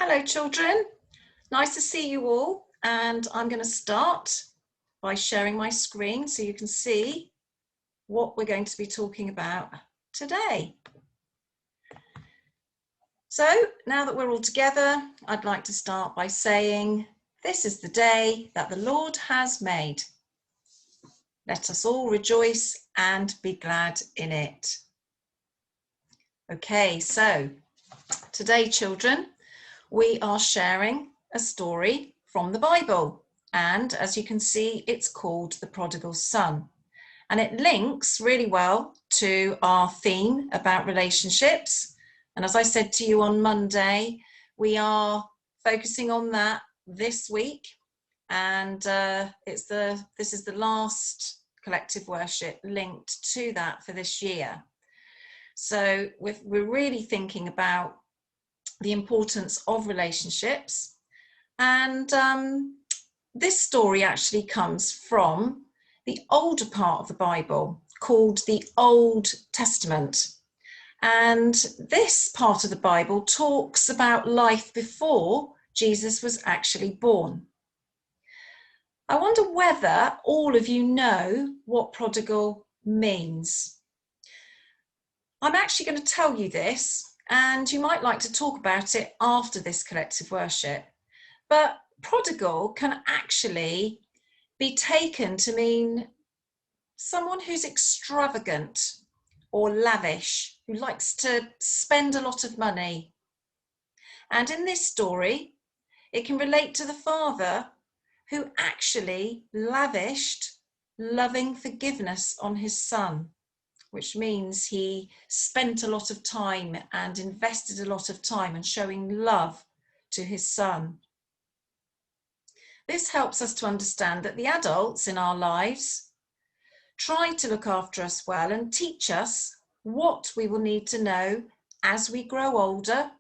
Hello children, nice to see you all, and I'm going to start by sharing my screen so you can see what we're going to be talking about today. So now that we're all together, I'd like to start by saying, this is the day that the Lord has made. Let us all rejoice and be glad in it. Okay, so today children, we are sharing a story from the Bible, and as you can see, it's called The Prodigal Son, and it links really well to our theme about relationships. And as I said to you on Monday, we are focusing on that this week, and this is the last collective worship linked to that for this year. So we're really thinking about the importance of relationships, and this story actually comes from the older part of the Bible called the Old Testament, and this part of the Bible talks about life before Jesus was actually born. I wonder whether all of you know what prodigal means. I'm actually going to tell you this, and you might like to talk about it after this collective worship. But prodigal can actually be taken to mean someone who's extravagant or lavish, who likes to spend a lot of money. And in this story, it can relate to the father who actually lavished loving forgiveness on his son, which means he spent a lot of time and invested a lot of time in showing love to his son. This helps us to understand that the adults in our lives try to look after us well and teach us what we will need to know as we grow older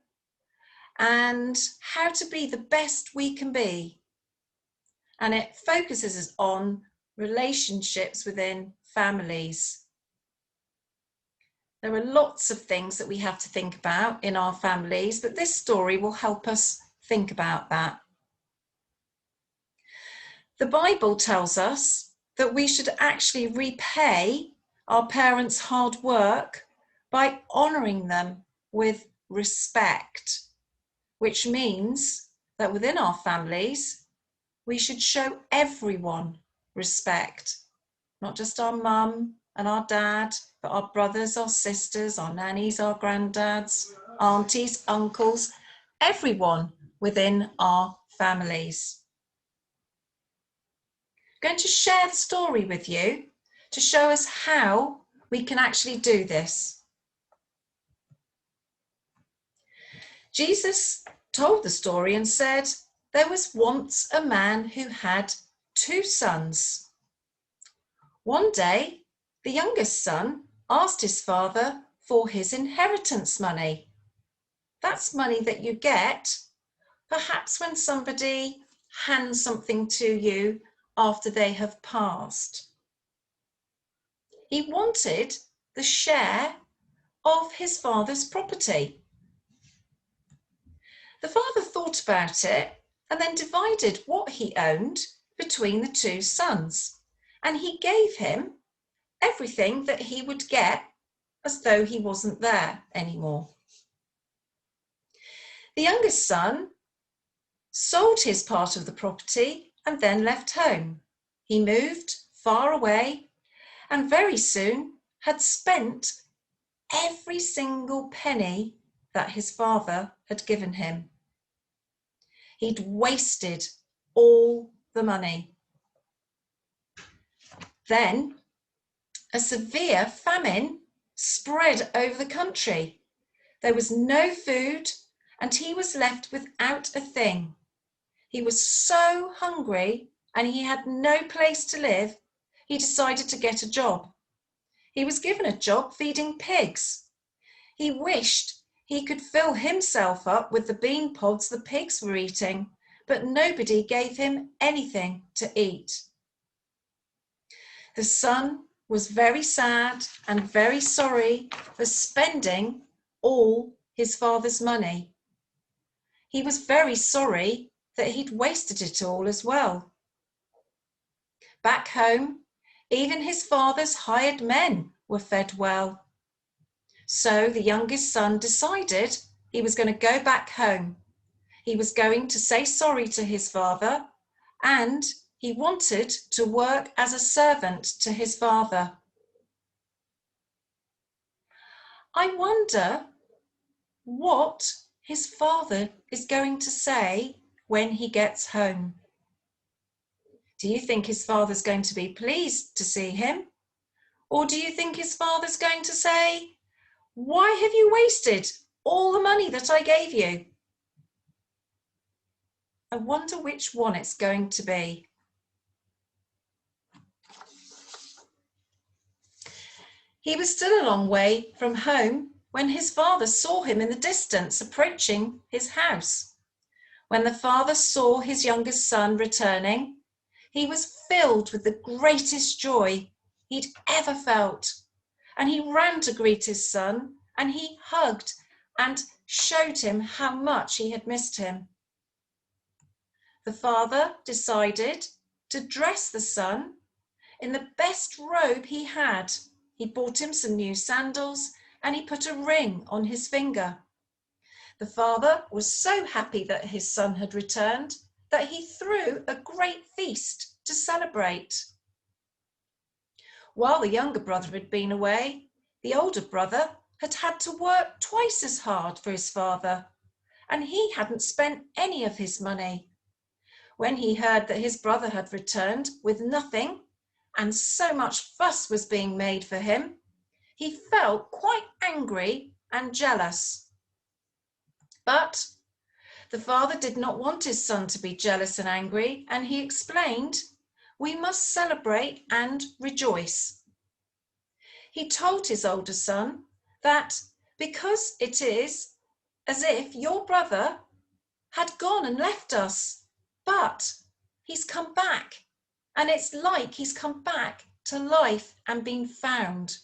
and how to be the best we can be. And it focuses us on relationships within families. There are lots of things that we have to think about in our families, but this story will help us think about that. The Bible tells us that we should actually repay our parents' hard work by honouring them with respect, which means that within our families, we should show everyone respect, not just our mum and our dad, but our brothers, our sisters, our nannies, our granddads, aunties, uncles, everyone within our families. I'm going to share the story with you to show us how we can actually do this. Jesus told the story and said, there was once a man who had 2 sons. One day, the youngest son asked his father for his inheritance money. That's money that you get, perhaps when somebody hands something to you after they have passed. He wanted the share of his father's property. The father thought about it and then divided what he owned between the 2 sons, and he gave him everything that he would get as though he wasn't there anymore. The youngest son sold his part of the property and then left home. He moved far away and very soon had spent every single penny that his father had given him. He'd wasted all the money. Then a severe famine spread over the country. There was no food and he was left without a thing. He was so hungry and he had no place to live, he decided to get a job. He was given a job feeding pigs. He wished he could fill himself up with the bean pods the pigs were eating, but nobody gave him anything to eat. The son was very sad and very sorry for spending all his father's money. he was very sorry that he'd wasted it all as well. Back home, even his father's hired men were fed well. So the youngest son decided he was going to go back home. He was going to say sorry to his father, and he wanted to work as a servant to his father. I wonder what his father is going to say when he gets home. Do you think his father's going to be pleased to see him? Or do you think his father's going to say, "Why have you wasted all the money that I gave you?" I wonder which one it's going to be. He was still a long way from home when his father saw him in the distance approaching his house. When the father saw his youngest son returning, he was filled with the greatest joy he'd ever felt. And he ran to greet his son, and he hugged and showed him how much he had missed him. The father decided to dress the son in the best robe he had. He bought him some new sandals, and he put a ring on his finger. The father was so happy that his son had returned that he threw a great feast to celebrate. While the younger brother had been away, the older brother had had to work twice as hard for his father, and he hadn't spent any of his money. When he heard that his brother had returned with nothing, and so much fuss was being made for him, he felt quite angry and jealous. But the father did not want his son to be jealous and angry, and he explained, "We must celebrate and rejoice." He told his older son that because it is as if your brother had gone and left us, but he's come back, and it's like he's come back to life and been found.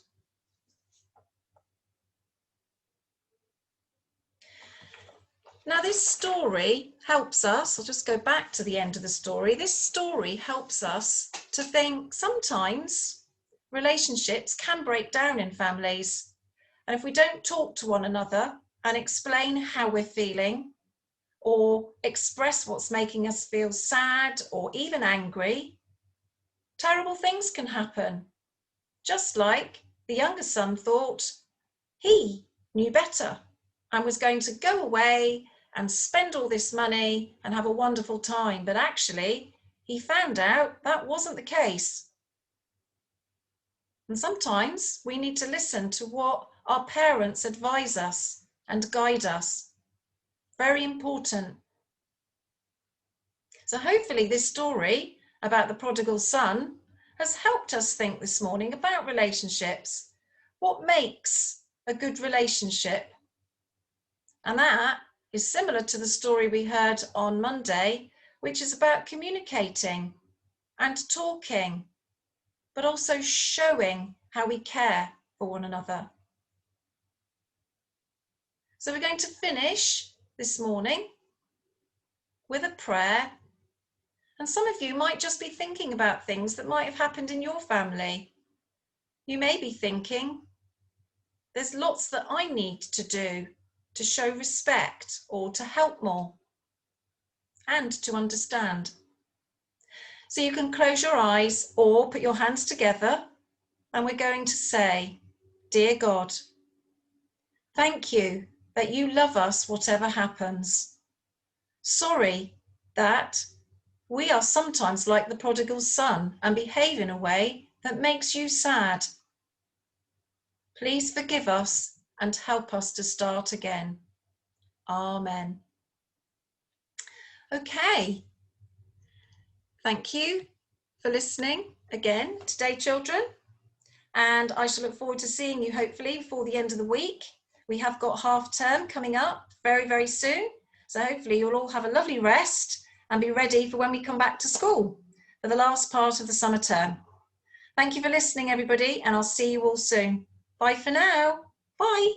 Now this story helps us, I'll just go back to the end of the story. This story helps us to think sometimes relationships can break down in families. And if we don't talk to one another and explain how we're feeling, or express what's making us feel sad or even angry, terrible things can happen. Just like the younger son thought he knew better and was going to go away and spend all this money and have a wonderful time. But actually, he found out that wasn't the case. And sometimes we need to listen to what our parents advise us and guide us. Very important. So hopefully this story about the prodigal son has helped us think this morning about relationships. What makes a good relationship? And that is similar to the story we heard on Monday, which is about communicating and talking, but also showing how we care for one another. So we're going to finish this morning with a prayer. And some of you might just be thinking about things that might have happened in your family. You may be thinking, there's lots that I need to do to show respect or to help more and to understand. So you can close your eyes or put your hands together, and we're going to say, "Dear God, thank you that you love us whatever happens. Sorry that we are sometimes like the prodigal son and behave in a way that makes you sad. Please forgive us and help us to start again. Amen." Okay. Thank you for listening again today, children. And I shall look forward to seeing you hopefully before the end of the week. We have got half term coming up very, very soon. So hopefully you'll all have a lovely rest and be ready for when we come back to school for the last part of the summer term. Thank you for listening, everybody, and I'll see you all soon. Bye for now. Bye.